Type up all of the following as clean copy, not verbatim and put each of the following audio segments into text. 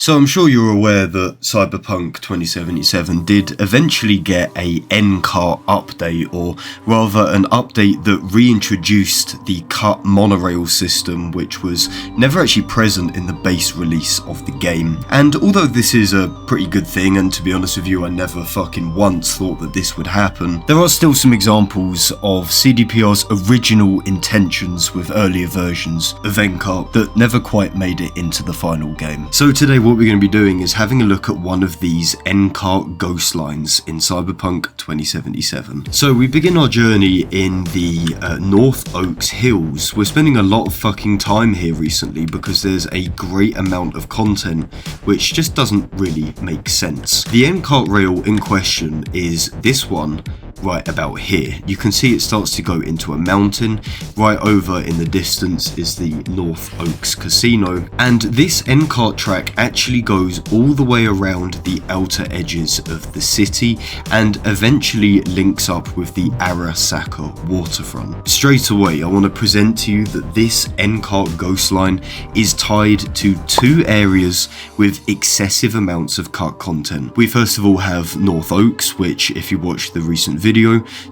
So I'm sure you're aware that Cyberpunk 2077 did eventually get a NCART update, or rather an update that reintroduced the cut monorail system, which was never actually present in the base release of the game. And although this is a pretty good thing, and to be honest with you, I never fucking once thought that this would happen, there are still some examples of CDPR's original intentions with earlier versions of NCART that never quite made it into the final game. So today what we're going to be doing is having a look at one of these NCART ghost lines in Cyberpunk 2077. So we begin our journey in the North Oaks Hills. We're spending a lot of fucking time here recently because there's a great amount of content which just doesn't really make sense. The NCART rail in question is this one right about here. You can see it starts to go into a mountain. Right over in the distance is the North Oaks Casino, and this NCART track actually goes all the way around the outer edges of the city and eventually links up with the Arasaka waterfront. Straight away I want to present to you that this NCART ghost line is tied to two areas with excessive amounts of cut content. We first of all have North Oaks, which if you watch the recent video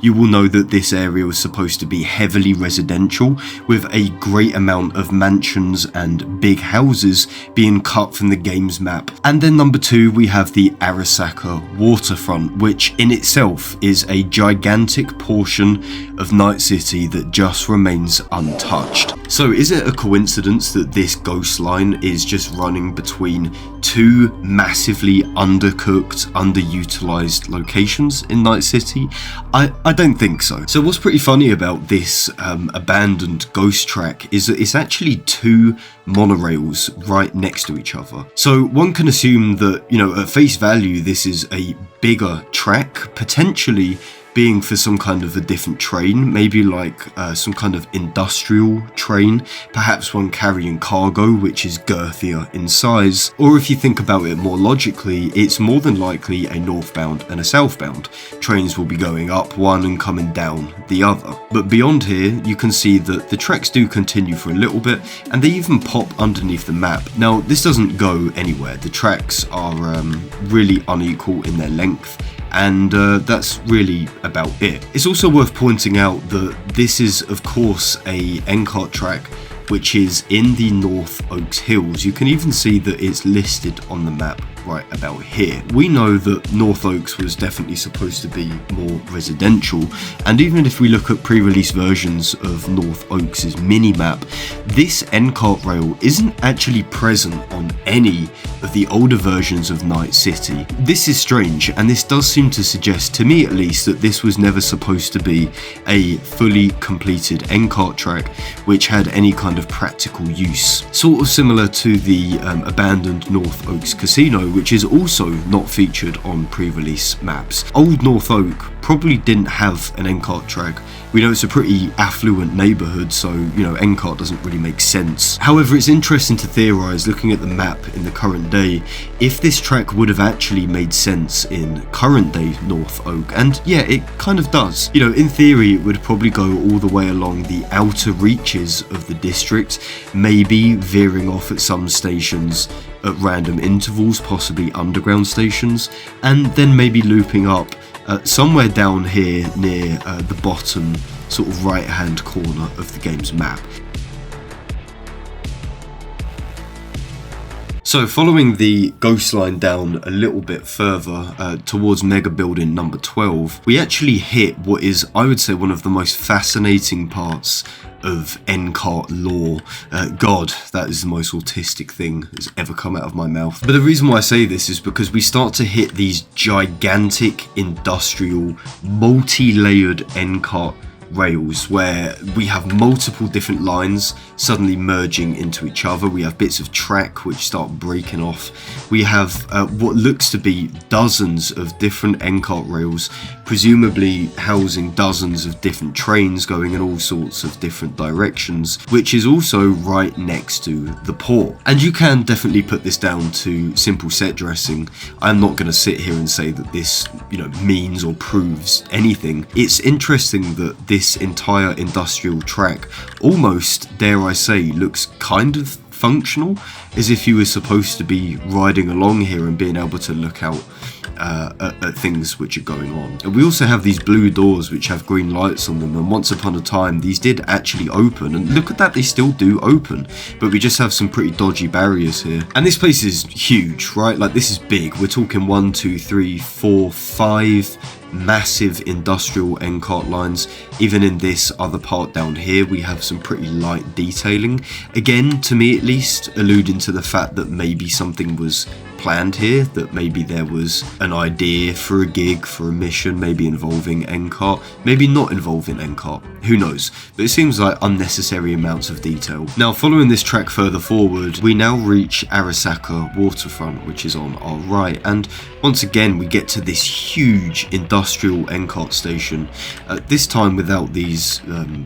you will know that this area was supposed to be heavily residential, with a great amount of mansions and big houses being cut from the game's map. And then number two, we have the Arasaka waterfront, which in itself is a gigantic portion of Night City that just remains untouched. So is it a coincidence that this ghost line is just running between two massively undercooked, underutilized locations in Night City? I don't think so. So what's pretty funny about this abandoned ghost track is that it's actually two monorails right next to each other. So one can assume that, at face value, this is a bigger track, potentially being for some kind of a different train, maybe like some kind of industrial train, perhaps one carrying cargo which is girthier in size. Or if you think about it more logically, it's more than likely a northbound and a southbound. Trains will be going up one and coming down the other. But beyond here you can see that the tracks do continue for a little bit, and they even pop underneath the map. Now this doesn't go anywhere. The tracks are really unequal in their length, and that's really about it. It's also worth pointing out that this is of course a NCART track which is in the North Oaks Hills. You can even see that it's listed on the map right about here. We know that North Oaks was definitely supposed to be more residential, and even if we look at pre-release versions of North Oaks' mini-map, this NCART rail isn't actually present on any of the older versions of Night City. This is strange, and this does seem to suggest, to me at least, that this was never supposed to be a fully completed NCART track which had any kind of practical use. Sort of similar to the abandoned North Oaks Casino, which is also not featured on pre-release maps. Old North Oak probably didn't have an NCART track. We know it's a pretty affluent neighbourhood, so NCART doesn't really make sense. However, it's interesting to theorise, looking at the map in the current day, if this track would have actually made sense in current day North Oak. And yeah, it kind of does. In theory it would probably go all the way along the outer reaches of the district, maybe veering off at some stations at random intervals, possibly underground stations, and then maybe looping up somewhere down here near the bottom sort of right hand corner of the game's map. So following the ghost line down a little bit further towards Mega Building number 12, we actually hit what is, I would say, one of the most fascinating parts of NCART lore. God, that is the most autistic thing that's ever come out of my mouth. But the reason why I say this is because we start to hit these gigantic industrial multi-layered NCART rails where we have multiple different lines suddenly merging into each other. We have bits of track which start breaking off. We have what looks to be dozens of different NCART rails, presumably housing dozens of different trains going in all sorts of different directions, which is also right next to the port. And you can definitely put this down to simple set dressing. I'm not going to sit here and say that this means or proves anything. It's interesting that this entire industrial track almost, dare I say, looks kind of functional as if you were supposed to be riding along here and being able to look out at things which are going on. And we also have these blue doors which have green lights on them, and once upon a time these did actually open, and look at that, they still do open, but we just have some pretty dodgy barriers here. And this place is huge, right? Like, this is big. We're talking 1, 2, 3, 4, 5 massive industrial NCART lines. Even in this other part down here, we have some pretty light detailing, again, to me at least, alluding to the fact that maybe something was planned here, that maybe there was an idea for a gig, for a mission, maybe involving NCART, maybe not involving NCART, who knows, but it seems like unnecessary amounts of detail. Now, following this track further forward, we now reach Arasaka waterfront, which is on our right, and once again we get to this huge industrial NCART station, this time without these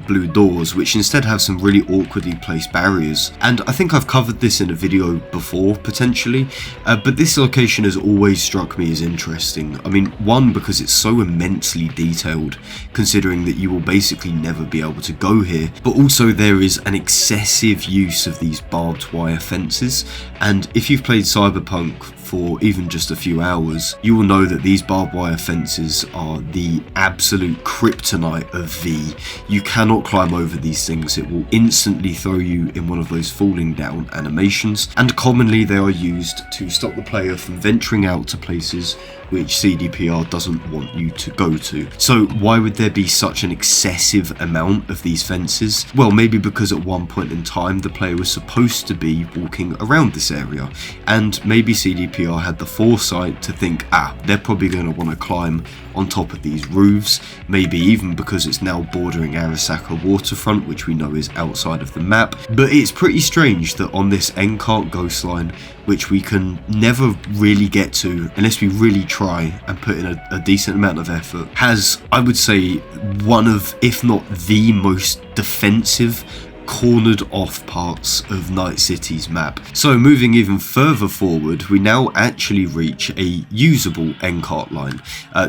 blue doors, which instead have some really awkwardly placed barriers. And I think I've covered this in a video before, potentially, but this location has always struck me as interesting. I mean, one, because it's so immensely detailed, considering that you will basically never be able to go here, but also there is an excessive use of these barbed wire fences, and if you've played Cyberpunk for even just a few hours, you will know that these barbed wire fences are the absolute kryptonite of V. You cannot climb over these things, it will instantly throw you in one of those falling down animations, and commonly they are used to stop the player from venturing out to places which CDPR doesn't want you to go to. So why would there be such an excessive amount of these fences? Well, maybe because at one point in time the player was supposed to be walking around this area, and maybe CDPR had the foresight to think, they're probably going to want to climb on top of these roofs, maybe even because it's now bordering Arasaka waterfront, which we know is outside of the map. But it's pretty strange that on this NCART ghost line, which we can never really get to unless we really try and put in a decent amount of effort, has, I would say, one of, if not the most defensive, cornered off parts of Night City's map. So moving even further forward, we now actually reach a usable NCART line.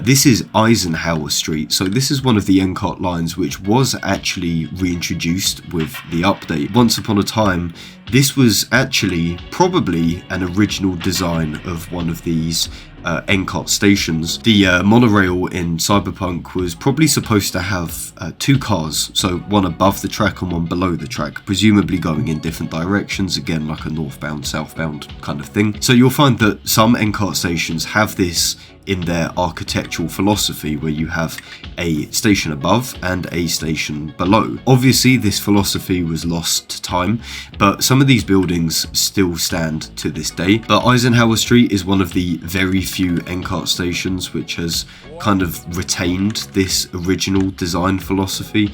This is Eisenhower Street, so this is one of the NCART lines which was actually reintroduced with the update. Once upon a time, this was actually probably an original design of one of these NCART stations. The monorail in Cyberpunk was probably supposed to have 2 cars, so one above the track and one below the track, presumably going in different directions, again like a northbound, southbound kind of thing. So you'll find that some NCART stations have this in their architectural philosophy, where you have a station above and a station below. Obviously this philosophy was lost to time, but some of these buildings still stand to this day. But Eisenhower Street is one of the very few NCART stations which has kind of retained this original design philosophy.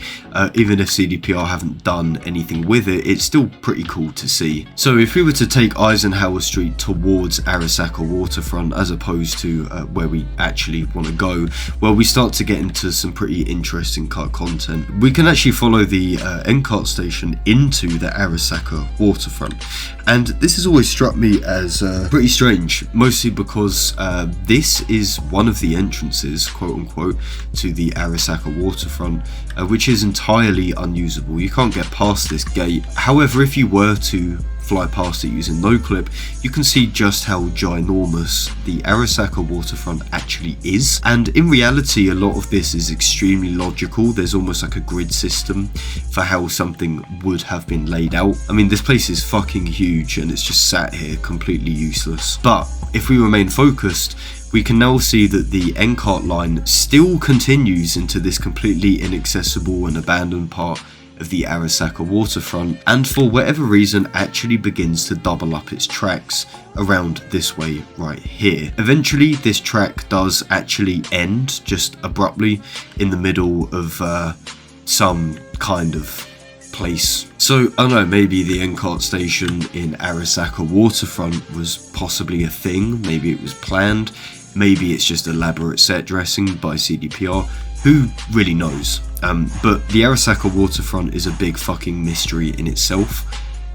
Even if CDPR haven't done anything with it, it's still pretty cool to see. So if we were to take Eisenhower Street towards Arasaka waterfront as opposed to where we actually want to go, well, we start to get into some pretty interesting kart content. We can actually follow the NCART station into the Arasaka waterfront, and this has always struck me as pretty strange, mostly because this is one of the entrances, quote unquote, to the Arasaka waterfront, which is entirely unusable. You can't get past this gate. However, if you were to fly past it using no clip, you can see just how ginormous the Arasaka waterfront actually is, and in reality a lot of this is extremely logical. There's almost like a grid system for how something would have been laid out. I mean, this place is fucking huge and it's just sat here completely useless. But if we remain focused, we can now see that the NCART line still continues into this completely inaccessible and abandoned part of the Arasaka waterfront, and for whatever reason actually begins to double up its tracks around this way right here. Eventually this track does actually end just abruptly in the middle of some kind of place. So I don't know, maybe the NCART station in Arasaka waterfront was possibly a thing, maybe it was planned, maybe it's just elaborate set dressing by CDPR, who really knows. But the Arasaka waterfront is a big fucking mystery in itself,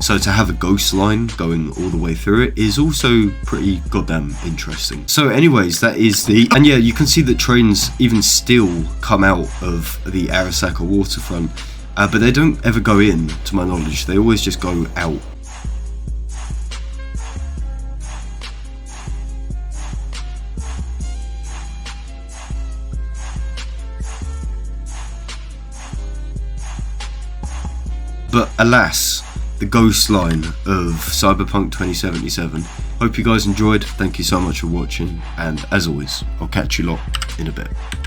so to have a ghost line going all the way through it is also pretty goddamn interesting. So anyways, that is and yeah, you can see that trains even still come out of the Arasaka waterfront, but they don't ever go in, to my knowledge. They always just go out. But alas, the ghost line of Cyberpunk 2077. Hope you guys enjoyed. Thank you so much for watching, and as always, I'll catch you lot in a bit.